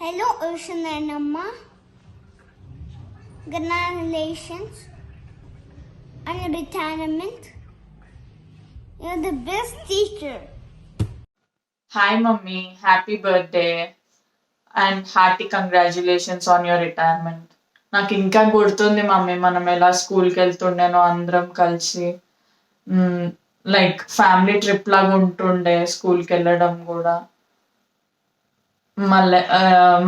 Hello, Ocean and Amma. Congratulations on your retirement. You're the best teacher. Hi, Mummy. Happy birthday and hearty congratulations on your retirement. నాకు ఇంకా గుర్తుంది mummy మనం ఎలా స్కూల్కి వెళ్తుండేనో అందరం కలిసి లైక్ ఫ్యామిలీ ట్రిప్ లాగా ఉంటుండే స్కూల్కి వెళ్ళడం కూడా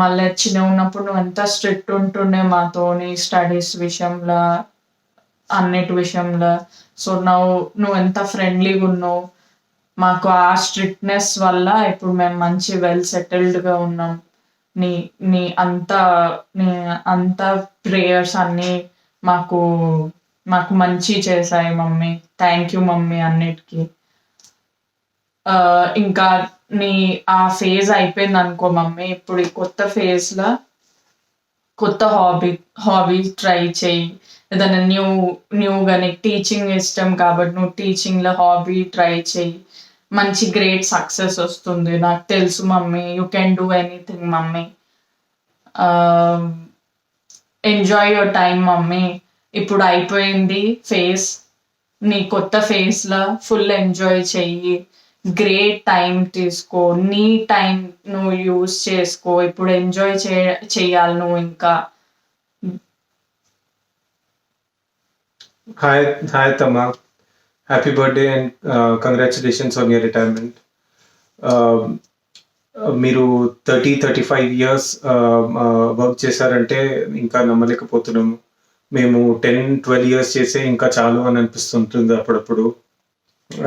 మళ్ళీ చిన్న ఉన్నప్పుడు నువ్వు ఎంత స్ట్రిక్ట్ ఉంటుండే మాతోని స్టడీస్ విషయంలో అన్నిటి విషయంలో సో నువ్వు ఎంత ఫ్రెండ్లీగా ఉన్నావు మాకు ఆ స్ట్రిక్ట్నెస్ వల్ల ఇప్పుడు మేము మంచి వెల్ సెటిల్డ్గా ఉన్నాం నీ నీ అంత నీ అంత ప్రేయర్స్ అన్నీ మాకు మాకు మంచి చేశాయి మమ్మీ థ్యాంక్ యూ మమ్మీ అన్నిటికీ ఇంకా నీ ఆ ఫేజ్ అయిపోయింది అనుకో మమ్మీ ఇప్పుడు ఈ కొత్త ఫేజ్లో కొత్త హాబీ ట్రై చేయి ఏదైనా న్యూగా నీకు టీచింగ్ ఇష్టం కాబట్టి నువ్వు టీచింగ్లో హాబీ ట్రై చేయి మంచి గ్రేట్ సక్సెస్ వస్తుంది నాకు తెలుసు mummy you can do anything mummy enjoy your time mummy ఇప్పుడు అయిపోయింది ఫేస్ నీ కొత్త ఫేస్లో ఫుల్ ఎంజాయ్ చెయ్యి గ్రేట్ టైం తీసుకో నీ టైం నువ్వు యూస్ చేసుకో ఇప్పుడు ఎంజాయ్ చేయాలి నువ్వు ఇంకా Hi, Tama. Happy birthday and congratulations on your retirement. మీరు 35 years వర్క్ చేశారంటే ఇంకా నమ్మలేకపోతున్నాము మేము 10-12 years చేసే ఇంకా చాలు అని అనిపిస్తుంటుంది అప్పుడప్పుడు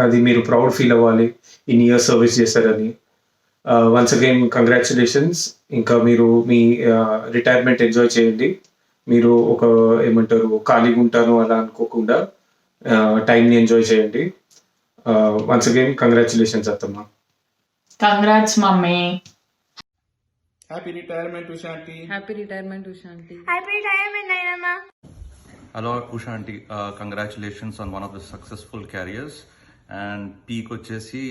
అది మీరు ప్రౌడ్ ఫీల్ అవ్వాలి ఇన్ని ఇయర్స్ సర్వీస్ చేశారని వన్స్ అగైన్ కంగ్రాచులేషన్స్ ఇంకా మీరు మీ రిటైర్మెంట్ ఎంజాయ్ చేయండి మీరు ఒక ఏమంటారు ఖాళీగా ఉంటాను అలా అనుకోకుండా టైంని ఎంజాయ్ చేయండి వన్స్ అగైన్ కంగ్రాచులేషన్స్ అత్తమ్మ congrats mummy Happy retirement to Shanti. Happy retirement to Shanti. Happy retirement, Nainama. Hello, Ushanti. Congratulations on one of the successful careers. And peak వచ్చేసి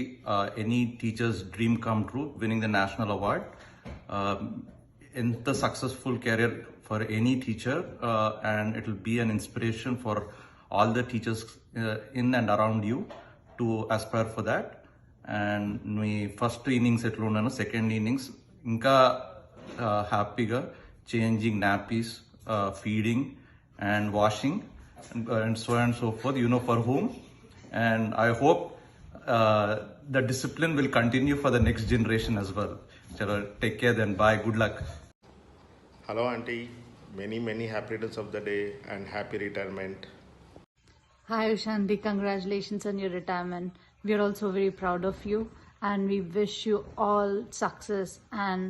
any teacher's dream come true, winning the national award. ఎంత successful career for any teacher, and it will be an inspiration for all the teachers in and around you to aspire for that. And me first innings ఎట్లా ఉన్నాను second innings ఇంకా హ్యాపీగా changing nappies feeding and washing and so forth, you know, for whom. And I hope the discipline will continue for the next generation as well. Chalo, take care then. Bye. Good luck. Hello, Auntie. Many happy returns of the day and happy retirement. Hi Shanti, congratulations on your retirement. We are also very proud of you and we wish you all success and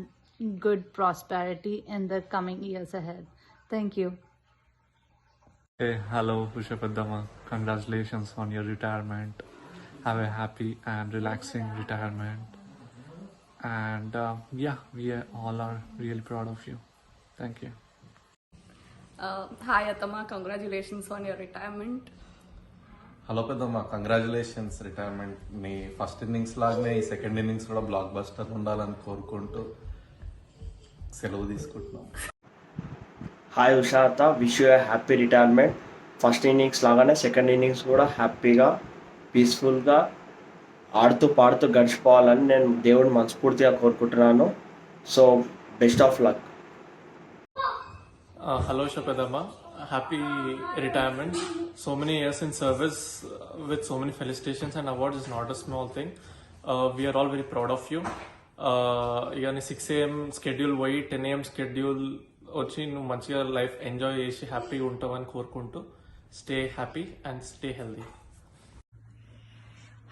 good prosperity in the coming years ahead. Thank you. Hey, hello, Pushapadama. Congratulations on your retirement. Have a happy and relaxing retirement. And yeah, we all are really proud of you. Thank you. Hi Atama, congratulations on your retirement. Hello పెద్దమ్మ congratulations retirement మీ first innings లాగానే ఈ second innings కూడా blockbuster ఉండాలని కోరుకుంటూ సెలవు తీసుకుంటున్నాం hi ఉషాత wish you happy retirement first innings లాగానే సెకండ్ ఇన్నింగ్స్ కూడా హ్యాపీగా పీస్ఫుల్గా ఆడుతూ పాడుతూ గడిచిపోవాలని నేను దేవుడిని మనస్ఫూర్తిగా కోరుకుంటున్నాను so best of luck Hello, Shapadama. Happy retirement. So many years in service with so many felicitations and awards is not a small thing. We are all very proud of you. Yani 6 a.m. schedule పోయి 10 a.m. schedule వచ్చి నువ్వు మంచిగా life enjoy చేసి హ్యాపీగా ఉంటావని కోరుకుంటూ stay happy and stay healthy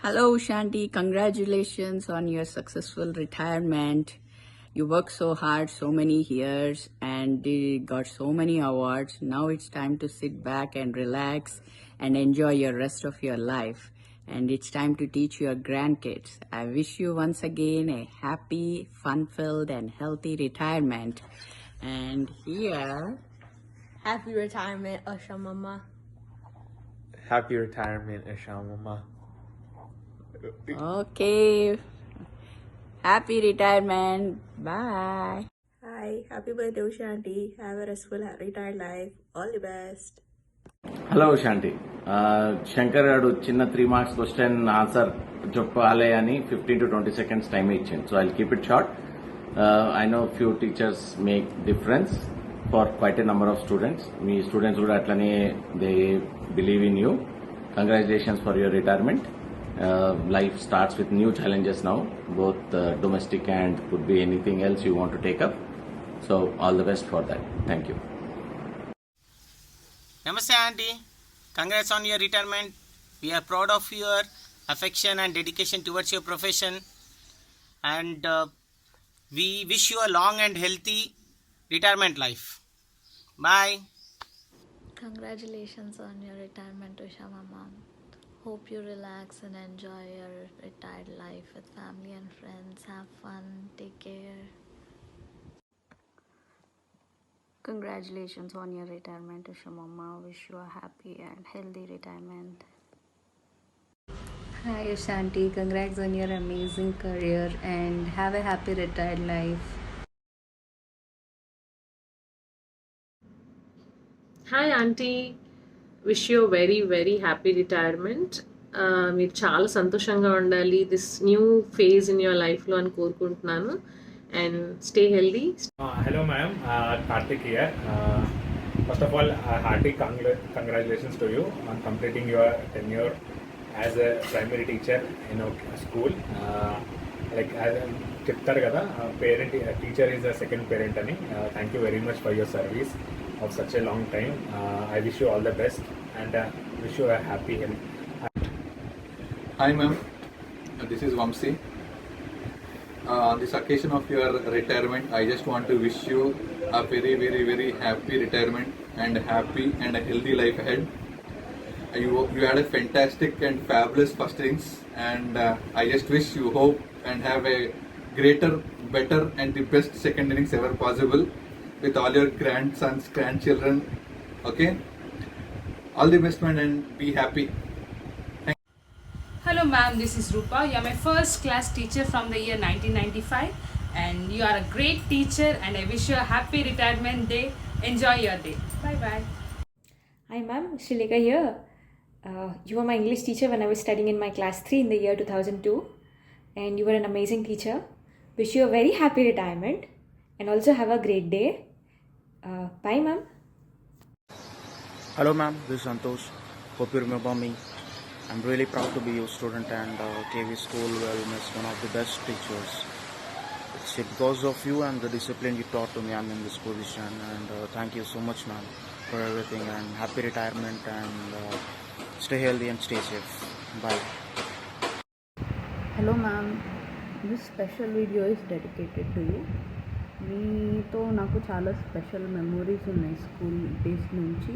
Hello Shanti, congratulations on your successful retirement. You worked so hard so many years and got so many awards. Now it's time to sit back and relax and enjoy your rest of your life. And it's time to teach your grandkids. I wish you once again a happy, fun-filled and healthy retirement. And here... Happy retirement, Asha Mama. Happy retirement, Isha Mama. Okay. Happy retirement. Bye. Hi. Hi, happy birthday, Ushanti. Have a restful, retired life. All the best. Hello Shanti Shankar garu చిన్న 3 marks question answer చెప్పాలి అని 15 to 20 seconds time ఇచ్చింది. So I keep it short. I know few teachers make difference for quite a number of students. Me students కూడా అట్లనే they believe in you. Congratulations for your retirement. Life starts with new challenges now, both domestic and could be anything else you want to take up. So all the best for that. Thank you. Namaste auntie. Congrats on your retirement. We are proud of your affection and dedication towards your profession, and we wish you a long and healthy retirement life. Bye. Congratulations on your retirement, Usha Mama. Hope you relax and enjoy your retired life with family and friends. Have fun. Take care. Congratulations on your retirement, Usha Mama. Wish you a happy and healthy retirement. Hi Ushanti, congrats on your amazing career and have a happy retired life. Hi auntie, wish you a very very happy retirement. మీరు చాలా సంతోషంగా ఉండాలి this new phase in your లైఫ్లో అని కోరుకుంటున్నాను. And stay healthy. Hello ma'am, Karthik here. First of all, hearty congratulations to you on completing your tenure as a primary teacher in a school. Like as చెప్తారు కదా parent teacher is a second parent అని. Thank you very much for your service of such a long time. I wish you all the best and wish you a happy health. Hi ma'am, this is Vamsi. On this occasion of your retirement, I just want to wish you a very very very happy retirement and happy and a healthy life ahead. You had a fantastic and fabulous first innings, and I just wish you hope and have a greater, better and the best second innings ever possible with all your grandsons, grandchildren. Okay, all the best man and be happy. Hello ma'am, this is Rupa. You are my first class teacher from the year 1995 and you are a great teacher and I wish you a happy retirement day. Enjoy your day. Bye bye. Hi ma'am, Shilika here. You were my English teacher when I was studying in my class 3 in the year 2002 and you were an amazing teacher. Wish you a very happy retirement and also have a great day. Bye ma'am. Hello ma'am, this is Santosh. Hope you remember me. I'm really proud to be your student and KV School will miss one of the best teachers. It's because of you and the discipline you taught to me I'm in this position, and thank you so much ma'am for everything and happy retirement and stay healthy and stay safe. Bye. Hello ma'am, this special video is dedicated to you. మీతో నాకు చాలా special memories ఉన్నాయి school days నుంచి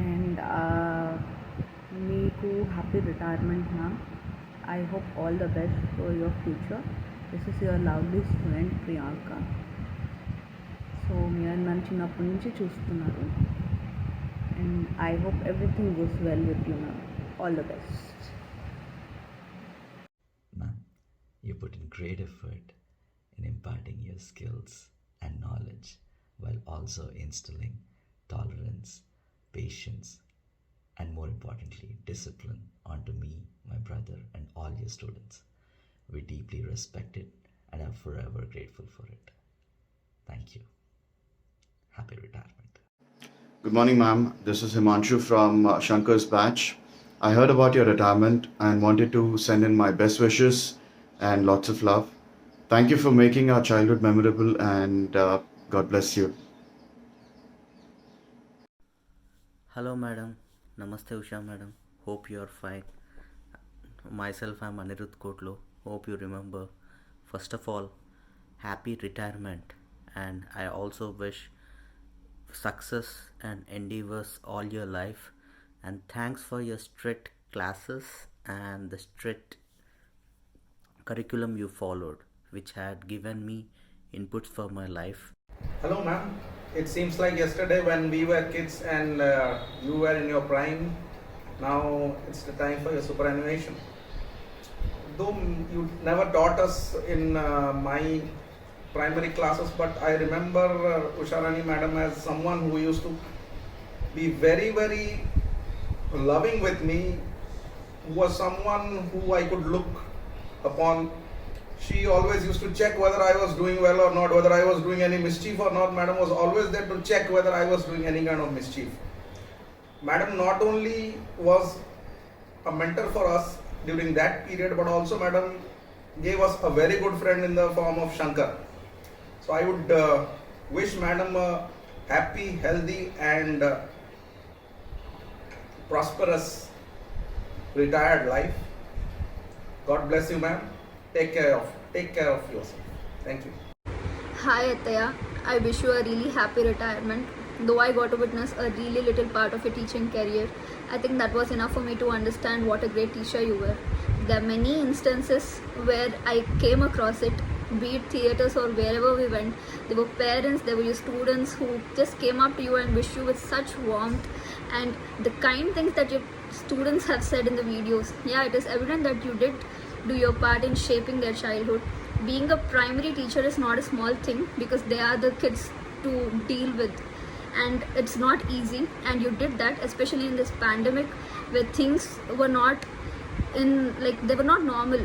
and మీకు happy retirement ma'am. I hope all the best for your future. This is your lovely student Priyanka. So మీరు నన్ను చిన్నప్పటి నుంచి చూస్తున్నారు and I hope everything goes well with you ma'am. All the best. Ma'am, you put in great effort in imparting your skills and knowledge while also instilling tolerance, patience, and more importantly, discipline onto me, my brother, and all your students. We deeply respect it and are forever grateful for it. Thank you. Happy retirement. Good morning, ma'am. This is Himanshu from Shankar's batch. I heard about your retirement and wanted to send in my best wishes and lots of love. Thank you for making our childhood memorable and God bless you. Hello madam. Namaste Usha madam. Hope you are fine. Myself I am Anirudh Kotlo. Hope you remember. First of all, happy retirement and I also wish success and endeavors all your life and thanks for your strict classes and the strict curriculum you followed which had given me inputs for my life. Hello ma'am. It seems like yesterday when we were kids and you were in your prime. Now it's the time for your superannuation. Though you never taught us in my primary classes, but I remember Usharani madam as someone who used to be very, very loving with me, who was someone who I could look upon. She always used to check whether I was doing well or not, whether I was doing any mischief or not. Madam was always there to check whether I was doing any kind of mischief. Madam not only was a mentor for us during that period, but also Madam gave us a very good friend in the form of Shankar. So I would wish Madam a happy, healthy and prosperous retired life. God bless you, ma'am. Take care of yourself. Thank you. Hi Ataya, I wish you a really happy retirement. Though I got to witness a really little part of your teaching career, I think that was enough for me to understand what a great teacher you were. There are many instances where I came across it, be it theatres or wherever we went. There were parents, there were your students who just came up to you and wished you with such warmth, and the kind things that your students have said in the videos. Yeah, it is evident that you did do your part in shaping their childhood. Being a primary teacher is not a small thing because they are the kids to deal with, and it's not easy, and you did that, especially in this pandemic where things were not they were not normal.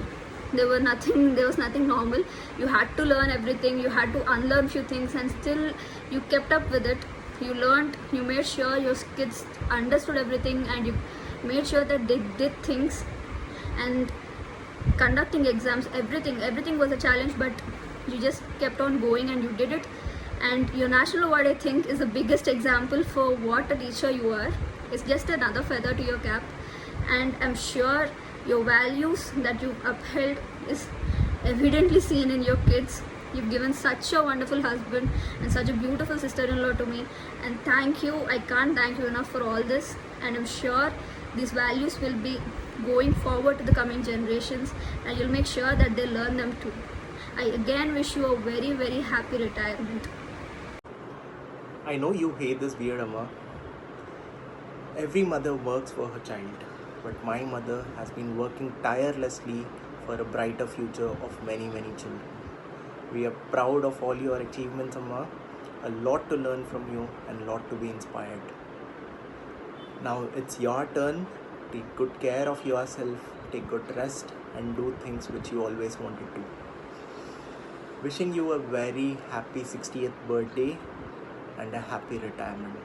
There was nothing normal. You had to learn everything, you had to unlearn few things, and still you kept up with it. You learned, you made sure your kids understood everything, and you made sure that they did things. And conducting exams, everything was a challenge, but you just kept on going and you did it. And your national award, I think, is the biggest example for what a teacher you are. It's just another feather to your cap, and I'm sure your values that you upheld is evidently seen in your kids. You've given such a wonderful husband and such a beautiful sister-in-law to me, and thank you. I can't thank you enough for all this, and I'm sure these values will be going forward to the coming generations, and you'll make sure that they learn them too. I again wish you a very, very happy retirement. I know you hate this beard, Amma. Every mother works for her child, but my mother has been working tirelessly for a brighter future of many, many children. We are proud of all your achievements, Amma. A lot to learn from you and a lot to be inspired. Now it's your turn. Take good care of yourself, take good rest, and do things which you always wanted to. Wishing you a very happy 60th birthday and a happy retirement.